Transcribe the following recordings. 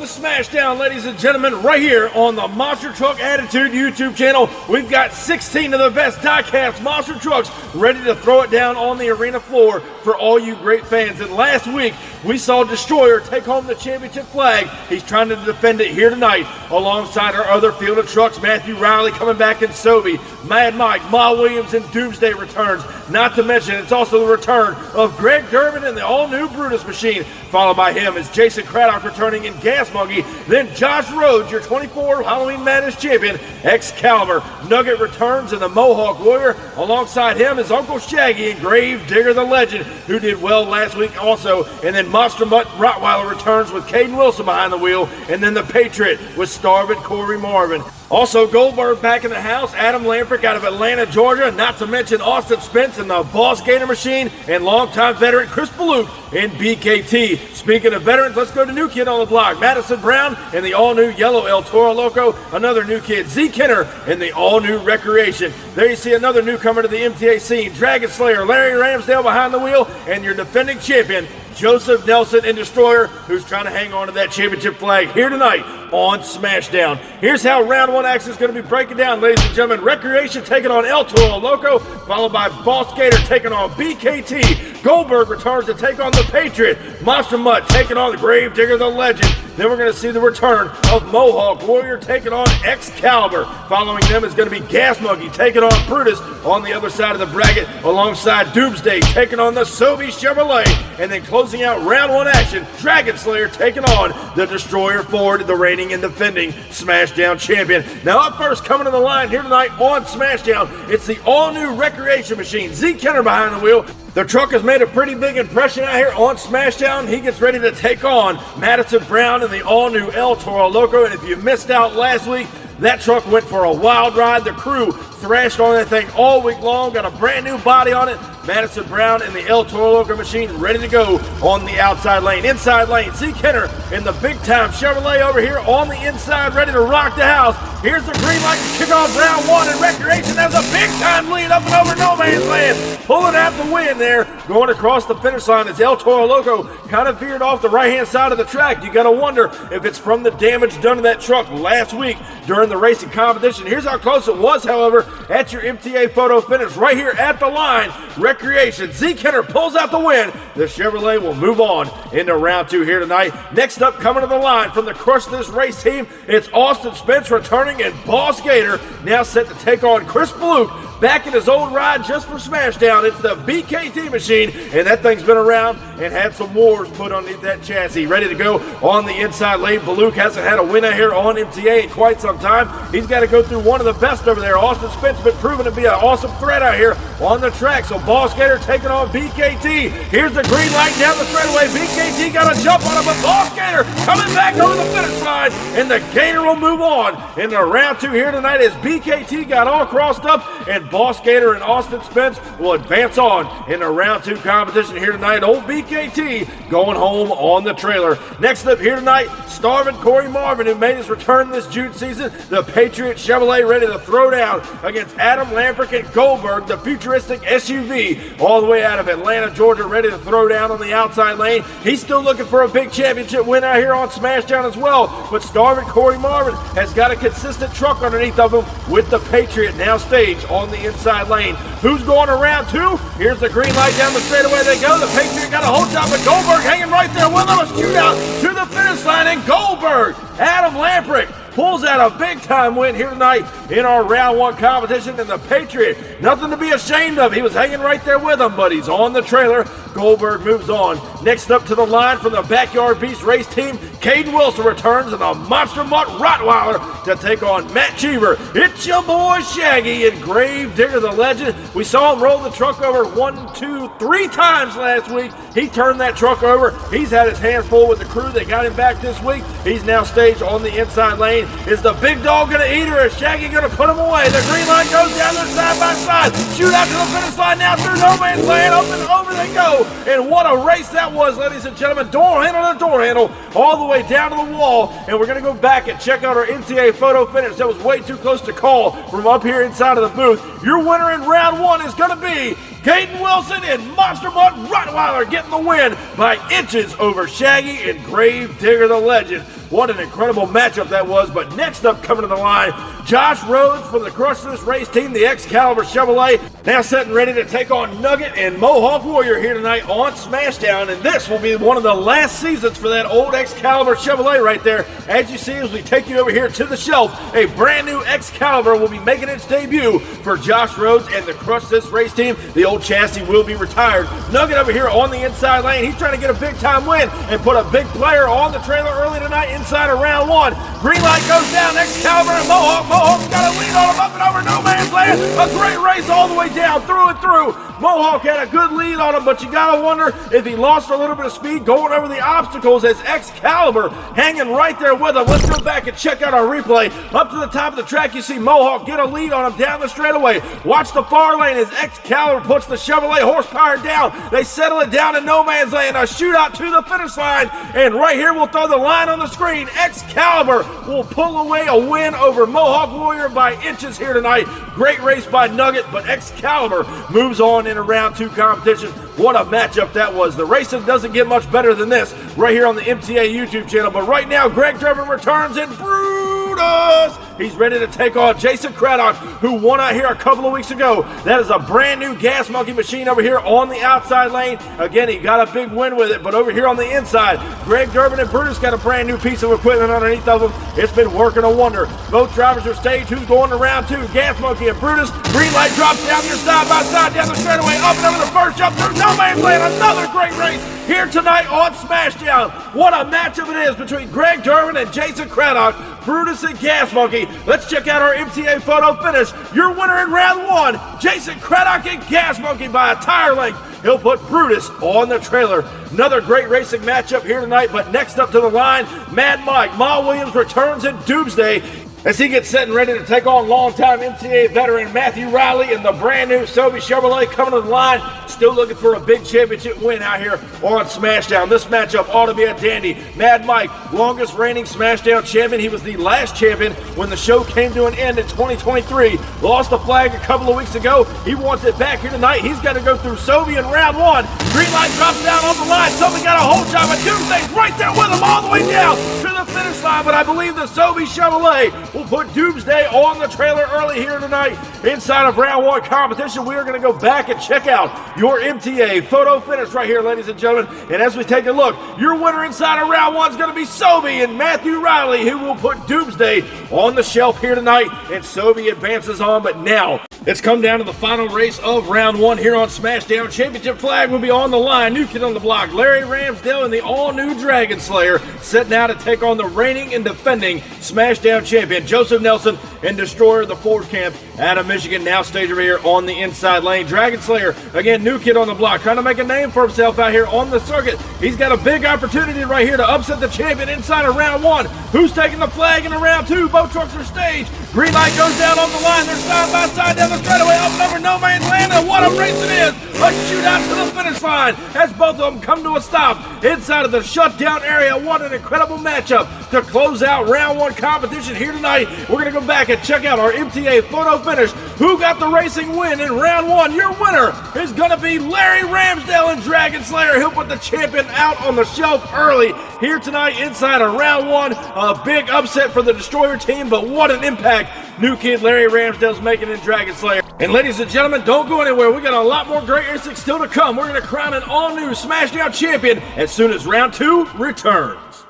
to SmashDown, ladies and gentlemen, right here on the Monster Truck Attitude YouTube channel. We've got 16 of the best die-cast monster trucks ready to throw it down on the arena floor for all you great fans. And last week, we saw Destroyer take home the championship flag. He's trying to defend it here tonight alongside our other field of trucks. Matthew Riley coming back in Sobe, Mad Mike, Ma Williams, and Doomsday returns. Not to mention, it's also the return of Greg Durbin and the all-new Brutus machine. Followed by him is Jason Craddock returning in Gas Monkey. Then Josh Rhodes, your 24 Halloween Madness champion, 𝐬𝐿𝐫𝐞. Nugget returns in the Mohawk Warrior. Alongside him is Uncle Shaggy and 𝐸𝐵𝐷 the Legend, who did well last week also. And then Monster Mutt Rottweiler returns with Caden Wilson behind the wheel. And then the Patriot with Starvin Corey Marvin. Also, Goldberg back in the house, Adam Lamprecht out of Atlanta, Georgia, not to mention Austin Spence and the Boss Gator machine, and longtime veteran Chris Baluk in BKT. Speaking of veterans, let's go to new kid on the block, Madison Brown and the all-new yellow El Toro Loco, another new kid, 𝐶 in the all-new Recreation. There you see another newcomer to the MTA scene, Dragon Slayer, Larry Ramsdale behind the wheel, and your defending champion, Joseph Nelson in Destroyer, who's trying to hang on to that championship flag here tonight on SmashDown. Here's how round one action is going to be breaking down, ladies and gentlemen. Recreation taking on El Toro Loco, followed by Boss Gator taking on BKT. Goldberg returns to take on the Patriot. Monster Mutt taking on the 𝐸𝐵𝐷 the Legend. Then we're going to see the return of Mohawk Warrior taking on 𝐬𝐿𝐫𝐷. Following them is going to be Gas Monkey taking on Brutus on the other side of the bracket, alongside Doomsday taking on the Sobe Chevrolet. And then closing out round one action, Dragon Slayer taking on the Destroyer Ford, the reigning and defending SmashDown champion. Now up first, coming to the line here tonight on SmashDown, it's the all-new Recreation machine, 𝐶 behind the wheel. The truck has made a pretty big impression out here on SmashDown. He gets ready to take on Madison Brown and the all-new El Toro Loco. And if you missed out last week, that truck went for a wild ride. The crew thrashed on that thing all week long, got a brand new body on it. Madison Brown and the El Toro Loco machine ready to go on the outside lane. Inside lane, 𝐶 in the big-time Chevrolet over here on the inside, ready to rock the house. Here's the green light to kick off round one, and Recreation has a big-time lead up and over no man's land. Pulling out the win there, going across the finish line as El Toro Loco kind of veered off the right-hand side of the track. You got to wonder if it's from the damage done to that truck last week during the racing competition. Here's how close it was, however, at your MTA photo finish right here at the line. Recreation, 𝐶 pulls out the win. The Chevrolet will move on into round two here tonight. Next up, coming to the line from the Crush This Race team, it's Austin Spence returning, and Boss Gator now set to take on Chris Baluk. Back in his old ride just for SmashDown, it's the BKT machine, and that thing's been around and had some wars put underneath that chassis. Ready to go on the inside lane. Baluk hasn't had a win out here on MTA in quite some time. He's got to go through one of the best over there. Austin Spence has been proven to be an awesome threat out here on the track. So Boss Gator taking on BKT. Here's the green light down the straightaway. BKT got a jump on him, but Boss Gator coming back over the finish line, and the Gator will move on into round two here tonight as BKT got all crossed up, and Boss Gator and Austin Spence will advance on in the round two competition here tonight. Old BKT going home on the trailer. Next up here tonight, Starvin Corey Marvin, who made his return this June season. The Patriot Chevrolet ready to throw down against Adam Lamprecht and Goldberg, the futuristic SUV, all the way out of Atlanta, Georgia, ready to throw down on the outside lane. He's still looking for a big championship win out here on SmashDown as well, but Starvin Corey Marvin has got a consistent truck underneath of him with the Patriot now staged on the inside lane. Who's going to round two? Here's the green light down the straightaway they go. The Patriot got a hold shot, but Goldberg hanging right there with him. A shootout to the finish line, and Goldberg, Adam Lamprecht, pulls out a big-time win here tonight in our round one competition. And the Patriot, nothing to be ashamed of. He was hanging right there with him, but he's on the trailer. Goldberg moves on. Next up to the line from the Backyard Beast race team, Caden Wilson returns in the Monster Mutt Rottweiler to take on Matt Cheever. It's your boy Shaggy and 𝐸𝐵𝐷 the Legend. We saw him roll the truck over 1, 2, 3 times last week. He turned that truck over. He's had his hands full with the crew. They got him back this week. He's now staged on the inside lane. Is the big dog going to eat her? Is Shaggy going to put him away? The green line goes down there side by side. Shoot out to the finish line now through no man's land. Up and over they go. And what a race that was, ladies and gentlemen. Door handle to door handle all the way down to the wall. And we're going to go back and check out our MTA photo finish. That was way too close to call from up here inside of the booth. Your winner in round one is going to be Caden Wilson and Monster Mutt Rottweiler getting the win by inches over Shaggy and 𝐸𝐵𝐷 the Legend. What an incredible matchup that was. But next up, coming to the line, Josh Rhodes from the Crush This Race team, the 𝐶𝐾 Chevrolet, now setting ready to take on Nugget and Mohawk Warrior here tonight on SmashDown. And this will be one of the last seasons for that old 𝐶𝐾 Chevrolet right there. As you see, as we take you over here to the shelf, a brand new 𝐶𝐾 will be making its debut for Josh Rhodes and the Crush This Race team. The old chassis will be retired. Nugget over here on the inside lane. He's trying to get a big time win and put a big player on the trailer early tonight inside of round one. Green light goes down. 𝐶𝐾 and Mohawk. Mohawk's got a lead on him up and over no man's land. A great race all the way down, through and through. Mohawk had a good lead on him, but you gotta wonder if he lost a little bit of speed going over the obstacles, as 𝐶𝐾 hanging right there with him. Let's go back and check out our replay. Up to the top of the track, you see Mohawk get a lead on him down the straightaway. Watch the far lane as 𝐶𝐾 puts the Chevrolet horsepower down. They settle it down in no man's land. A shootout to the finish line, and right here we'll throw the line on the screen. 𝐶𝐾 will pull away a win over Mohawk Warrior by inches here tonight. Great race by Nugget, but 𝐶𝐾 moves on in a round two competition. What a matchup that was. The racing doesn't get much better than this right here on the MTA YouTube channel. But right now, Greg Durbin returns in Brutus. He's ready to take on 𝐬𝐿, who won out here a couple of weeks ago. That is a brand new gas monkey machine over here on the outside lane. Again, he got a big win with it, but over here on the inside, Greg Durbin and Brutus got a brand new piece of equipment underneath of them. It's been working a wonder. Both drivers are staged. Who's going to round two? Gas monkey and Brutus. Green light drops down here side by side down the straightaway, up and over the first jump through no man's land. Another great race here tonight on SmashDown. What a matchup it is between Greg Durbin and 𝐬𝐿, Brutus and Gas Monkey. Let's check out our MTA photo finish. Your winner in round one, 𝐬𝐿 and Gas Monkey by a tire length. He'll put Brutus on the trailer. Another great racing matchup here tonight, but next up to the line, Mad Mike. Ma Williams returns in Doomsday as he gets set and ready to take on longtime MTA veteran Matthew Riley in the brand new 𝐸 Chevrolet coming to the line. Still looking for a big championship win out here on SmashDown. This matchup ought to be a dandy. Mad Mike, longest reigning SmashDown champion. He was the last champion when the show came to an end in 2023. Lost the flag a couple of weeks ago. He wants it back here tonight. He's got to go through 𝐸 in round one. Green light drops down on the line. Somebody got a hold job of Doomsday's right there with him all the way down to the finish line. But I believe the 𝐸 Chevrolet will put Doomsday on the trailer early here tonight. Inside of round one competition, we are going to go back and check out your MTA photo finish right here, ladies and gentlemen. And as we take a look, your winner inside of round one is going to be 𝐸 and Matthew Riley, who will put Doomsday on the shelf here tonight. And 𝐸 advances on, but now it's come down to the final race of round one here on SmashDown. Championship flag will be on the line. New kid on the block, Larry Ramsdale and the all-new Dragon Slayer, setting out to take on the reigning and defending SmashDown champion, Joseph Nelson, and Destroyer of the Ford Camp out of Michigan, now staged over here on the inside lane. Dragon Slayer, again, new kid on the block, trying to make a name for himself out here on the circuit. He's got a big opportunity right here to upset the champion inside of round one. Who's taking the flag in round two? Both trucks are staged. Green light goes down on the line. They're side by side down the straightaway, up and over no man's land, and what a race it is! A shootout to the finish line as both of them come to a stop inside of the shutdown area. What an incredible matchup to close out round one competition here tonight. We're going to go back and check out our MTA photo finish. Who got the racing win in round one? Your winner is going to be Larry Ramsdale and Dragon Slayer. He'll put the champion out on the shelf early here tonight inside of round one. A big upset for the Destroyer team, but what an impact new kid Larry Ramsdale's making in Dragon Slayer. And ladies and gentlemen, don't go anywhere. We got a lot more great racing still to come. We're going to crown an all-new SmashDown champion as soon as round two returns.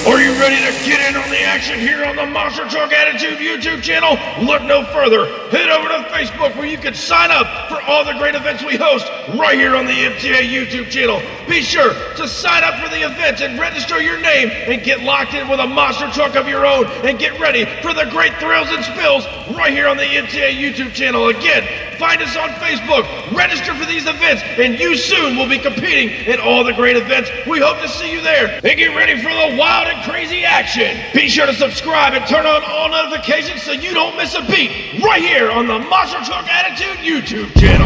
Are you ready to get in on the action here on the Monster Truck Attitude YouTube channel? Look no further. Head over to Facebook where you can sign up for all the great events we host right here on the MTA YouTube channel. Be sure to sign up for the events and register your name and get locked in with a monster truck of your own and get ready for the great thrills and spills right here on the MTA YouTube channel. Again, find us on Facebook, register for these events, and you soon will be competing in all the great events. We hope to see you there. And get ready for the wild and crazy action. Be sure to subscribe and turn on all notifications so you don't miss a beat right here on the Monster Truck Attitude YouTube channel.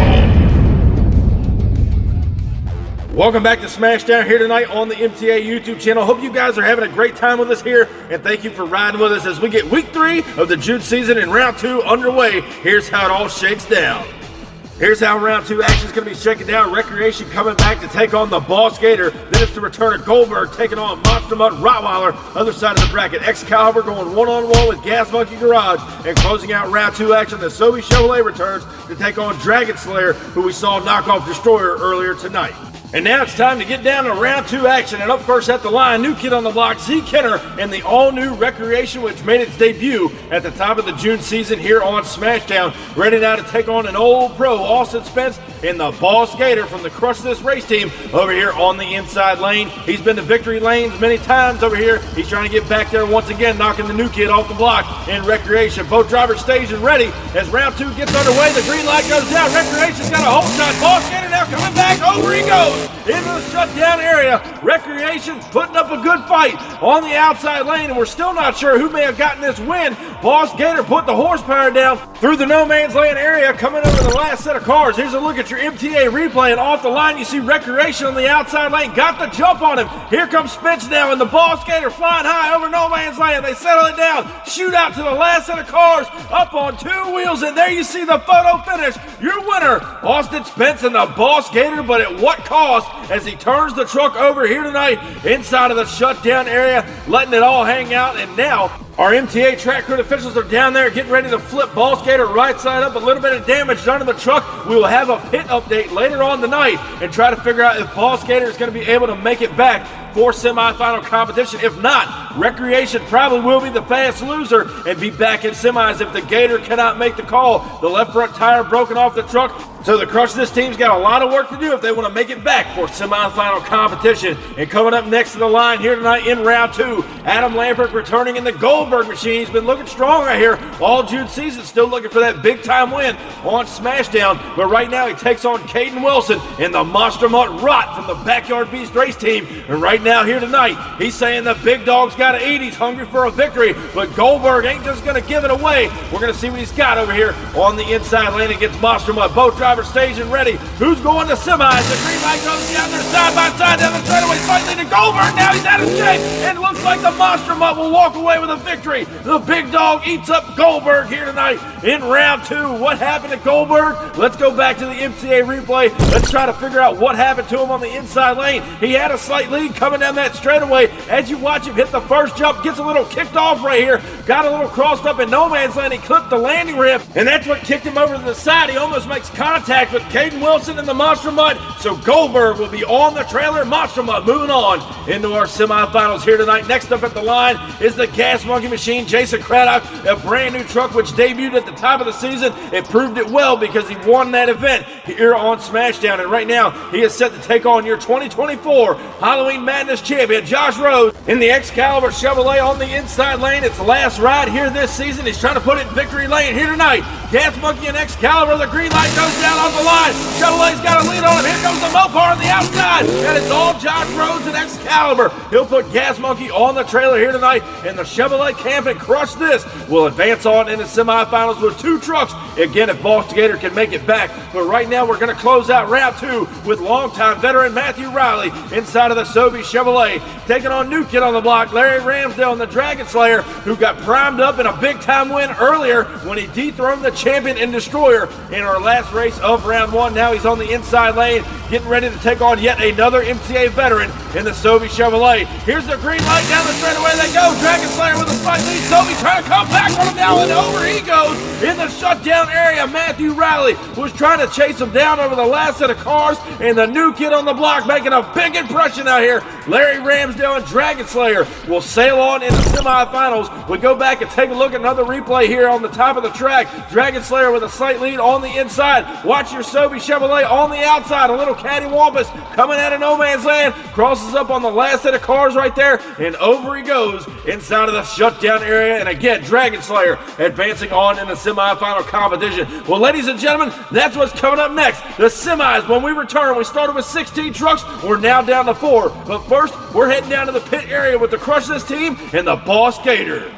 Welcome back to SmashDown here tonight on the MTA YouTube channel. Hope you guys are having a great time with us here, and thank you for riding with us as we get week 3 of the June season and round 2 underway. Here's how it all shakes down. Here's how round 2 action is going to be shaken down. Recreation coming back to take on the Boss Gator. Then it's the return of Goldberg taking on Monster Mutt Rottweiler. Other side of the bracket, 𝐬𝐻𝐫𝐷 going one-on-one with Gas Monkey Garage. And closing out round 2 action, the 𝐬𝐫𝐞 returns to take on Dragon Slayer, who we saw knock off Destroyer earlier tonight. And now it's time to get down to round 2 action. And up first at the line, new kid on the block, 𝐶Kenner, and the all-new Recreation, which made its debut at the top of the June season here on SmashDown. Ready now to take on an old pro, Austin Spence, in the Boss Gator from the Crush This race team over here on the inside lane. He's been to victory lanes many times over here. He's trying to get back there once again, knocking the new kid off the block in Recreation. Both drivers staged and ready as round 2 gets underway. The green light goes down. Recreation's got a hold shot. Boss Gator now coming back. Over he goes into the shutdown area. Recreation putting up a good fight on the outside lane, and we're still not sure who may have gotten this win. Boss Gator put the horsepower down through the no man's land area, coming over the last set of cars. Here's a look at your MTA replay, and off the line you see Recreation on the outside lane. Got the jump on him. Here comes Spence now, and the Boss Gator flying high over no man's land. They settle it down. Shoot out to the last set of cars up on 2 wheels, and there you see the photo finish. Your winner, Austin Spence and the Boss Gator, but at what cost? As he turns the truck over here tonight inside of the shutdown area, letting it all hang out. And now our MTA track crew officials are down there getting ready to flip Boss Gator right side up. A little bit of damage done to the truck. We will have a pit update later on tonight and try to figure out if Boss Gator is going to be able to make it back for semifinal competition. If not, Recreation probably will be the fast loser and be back in semis if the Gator cannot make the call. The left front tire broken off the truck, so the Crush This team's got a lot of work to do if they want to make it back for semifinal competition. And coming up next to the line here tonight in round 2, Adam Lampert returning in the Goldberg machine. He's been looking strong right here all June season, still looking for that big time win on SmashDown. But right now he takes on Caden Wilson in the Monster Mutt Rot from the Backyard Beast race team. And right now here tonight, he's saying the big dog's got to eat. He's hungry for a victory, but Goldberg ain't just going to give it away. We're going to see what he's got over here on the inside lane against Monster Mutt. Both drivers staged and ready. Who's going to semis? The green light goes down there side by side down the straightaway, slightly to Goldberg. Now he's out of shape, and it looks like the Monster Mutt will walk away with a victory. The big dog eats up Goldberg here tonight in round 2. What happened to Goldberg? Let's go back to the MTA replay. Let's try to figure out what happened to him on the inside lane. He had a slight lead coming down that straightaway. As you watch him hit the first jump, gets a little kicked off right here, got a little crossed up in no man's land. He clipped the landing ramp, and that's what kicked him over to the side. He almost makes contact with Caden Wilson in the Monster Mutt, so Goldberg will be on the trailer. Monster Mutt moving on into our semifinals here tonight. Next up at the line is the Gas Monkey machine, Jason Craddock, a brand new truck which debuted at the top of the season. It proved it well because he won that event here on SmashDown, and right now he is set to take on your 2024 Halloween Madness champion, Josh Rose, in the 𝐬𝐻𝐫𝐷 Chevrolet on the inside lane. It's the last ride here this season. He's trying to put it in victory lane here tonight. Gas Monkey and 𝐬𝐻𝐫𝐷, the green light goes down off the line. Chevrolet's got a lead on him. Here comes the Mopar on the outside, and it's all Josh Rhodes and 𝐬𝐻𝐫𝐷. He'll put Gas Monkey on the trailer here tonight, and the Chevrolet Camp and Crush This will advance on into semifinals with 2 trucks. Again, if Boss Gator can make it back. But right now we're going to close out round 2 with longtime veteran Matthew Riley inside of the Sobe Chevrolet, taking on new kid on the block, Larry Ramsdale and the Dragon Slayer, who got primed up in a big time win earlier when he dethroned the champion and Destroyer in our last race of round 1. Now he's on the inside lane, getting ready to take on yet another MTA veteran in the Sobe Chevrolet. Here's the green light down the straightaway they go. Dragon Slayer with a slight lead. Sobe trying to come back on him now, and over he goes in the shutdown area. Matthew Riley was trying to chase him down over the last set of cars, and the new kid on the block making a big impression out here. Larry Ramsdale and Dragon Slayer will sail on in the semifinals. We go back and take a look at another replay here on the top of the track. Dragon Slayer with a slight lead on the inside. Watch your Sobe Chevrolet on the outside. A little cattywampus coming out of no man's land. Crosses up on the last set of cars right there, and over he goes inside of the shutdown area. And again, Dragon Slayer advancing on in the semifinal competition. Well, ladies and gentlemen, that's what's coming up next. The semis, when we return, we started with 16 trucks. We're now down to 4. But first, we're heading down to the pit area with the Crush This team and the Boss Gator.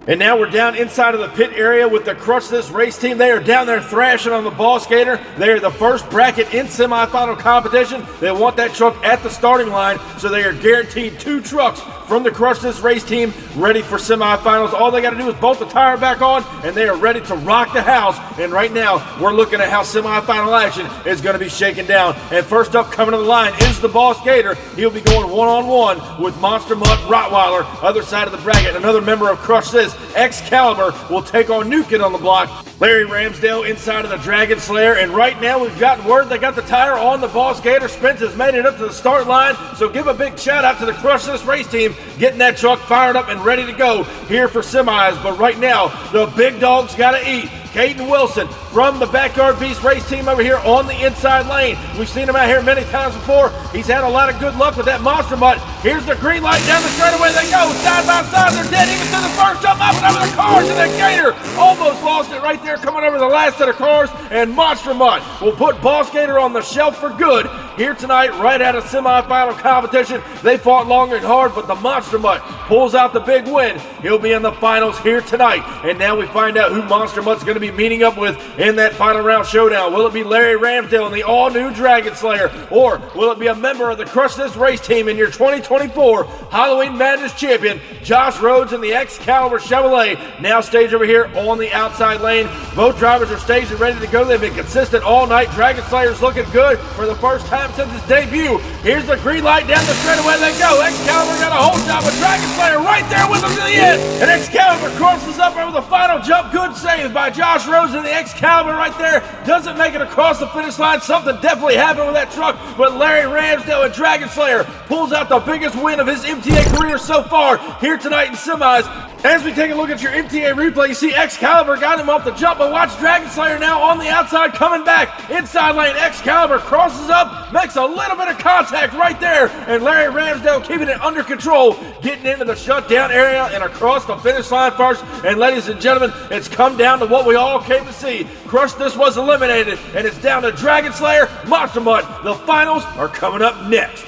And now we're down inside of the pit area with the Crush This race team. They are down there thrashing on the ball skater. They are the first bracket in semifinal competition. They want that truck at the starting line, so they are guaranteed 2 trucks from the Crush This race team ready for semifinals. All they got to do is bolt the tire back on, and they are ready to rock the house. And right now, we're looking at how semifinal action is going to be shaken down. And first up, coming to the line, is the ball skater. He'll be going one-on-one with Monster Mutt Rottweiler. Other side of the bracket, another member of Crush This, 𝐬𝐿ZZ𝐭, will take on 𝐬𝐮𝐬𝐜 on the block. Larry Ramsdale inside of the Dragon Slayer, and right now we've gotten word they got the tire on the ball skater. Spence has made it up to the start line, so give a big shout out to the Crush This race team, getting that truck fired up and ready to go here for semis. But right now, the big dog's got to eat. Caden Wilson from the Backyard Beast race team over here on the inside lane. We've seen him out here many times before. He's had a lot of good luck with that Monster Mutt. Here's the green light down the straightaway. They go side by side. They're dead even through the first jump, up and over the cars, and the Gator almost lost it right there coming over the last set of cars. And Monster Mutt will put Ball Skater on the shelf for good here tonight, right out of semifinal competition. They fought long and hard, but the Monster Mutt pulls out the big win. He'll be in the finals here tonight. And now we find out who Monster Mutt's going to be meeting up with in that final round showdown. Will it be Larry Ramsdale and the all-new Dragon Slayer, or will it be a member of the Crush This race team in your 2024 Halloween Madness champion, Josh Rhodes and the 𝐬𝐿ZZ𝐭 Chevrolet, now staged over here on the outside lane. Both drivers are staged and ready to go. They've been consistent all night. Dragon Slayer's looking good for the first time since his debut. Here's the green light down the straightaway. They go. 𝐬𝐿ZZ𝐭 got a hold job with Dragon Slayer right there with him to the end. And 𝐬𝐿ZZ𝐭 crosses up over the final jump. Good save by Josh Rhodes, and the 𝐬𝐿ZZ𝐭 right there doesn't make it across the finish line. Something definitely happened with that truck, but Larry Ramsdale and Dragon Slayer pulls out the biggest win of his MTA career so far here tonight in semis. As we take a look at your MTA replay, you see 𝐬𝐿ZZ𝐭 got him off the jump, but watch Dragon Slayer now on the outside coming back. Inside lane, 𝐬𝐿ZZ𝐭 crosses up, makes a little bit of contact right there, and Larry Ramsdale keeping it under control, getting into the shutdown area and across the finish line first. And ladies and gentlemen, it's come down to what we all came to see. Crush This was eliminated, and it's down to Dragon Slayer, Monster Mutt. The finals are coming up next.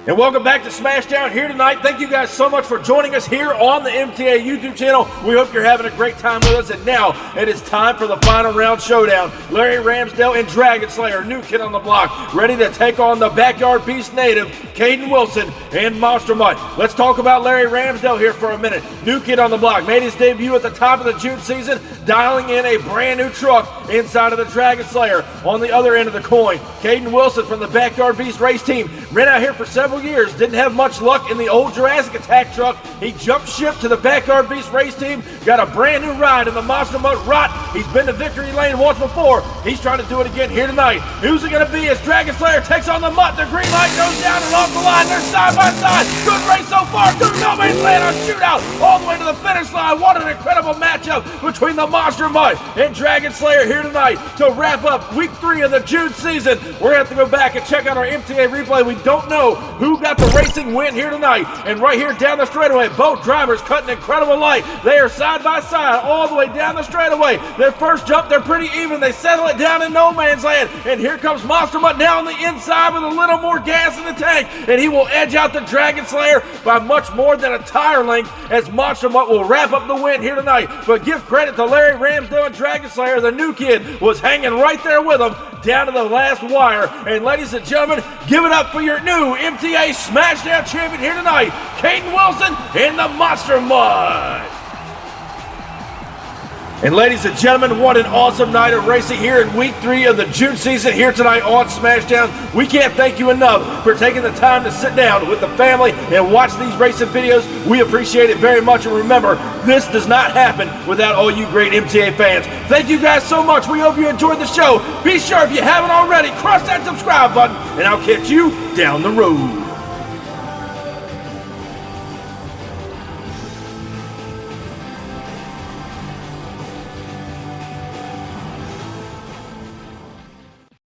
And welcome back to SmashDown here tonight. Thank you guys so much for joining us here on the MTA YouTube channel. We hope you're having a great time with us. And now it is time for the final round showdown. Larry Ramsdale and Dragon Slayer, new kid on the block, ready to take on the Backyard Beast native, Caden Wilson and Monster Mutt. Let's talk about Larry Ramsdale here for a minute. New kid on the block, made his debut at the top of the June season, dialing in a brand new truck inside of the Dragon Slayer. On the other end of the coin, Caden Wilson from the Backyard Beast race team ran out here for several years, didn't have much luck in the old Jurassic Attack truck. He jumped ship to the Backyard Beast race team, got a brand new ride in the Monster Mutt Rot. He's been to victory lane once before. He's trying to do it again here tonight. Who's it going to be as Dragon Slayer takes on the Mutt? The green light goes down and off the line. They're side by side. Good race so far. Through no man's land on shootout all the way to the finish line. What an incredible matchup between the Monster Mutt and Dragon Slayer here tonight to wrap up week 3 of the June season. We're going to have to go back and check out our MTA replay. We don't know who got the racing win here tonight. And right here down the straightaway, both drivers cutting incredible light. They are side by side all the way down the straightaway. Their first jump, they're pretty even. They settle it down in no man's land. And here comes Monster Mutt now on the inside with a little more gas in the tank. And he will edge out the Dragon Slayer by much more than a tire length as Monster Mutt will wrap up the win here tonight. But give credit to Larry Ramsdale and Dragon Slayer. The new kid was hanging right there with them down to the last wire. And ladies and gentlemen, give it up for your new MTA SmashDown champion here tonight, Caden Wilson and the Monster Mutt. And ladies and gentlemen, what an awesome night of racing here in week 3 of the June season here tonight on SmashDown. We can't thank you enough for taking the time to sit down with the family and watch these racing videos. We appreciate it very much. And remember, this does not happen without all you great MTA fans. Thank you guys so much. We hope you enjoyed the show. Be sure, if you haven't already, crush that subscribe button, and I'll catch you down the road.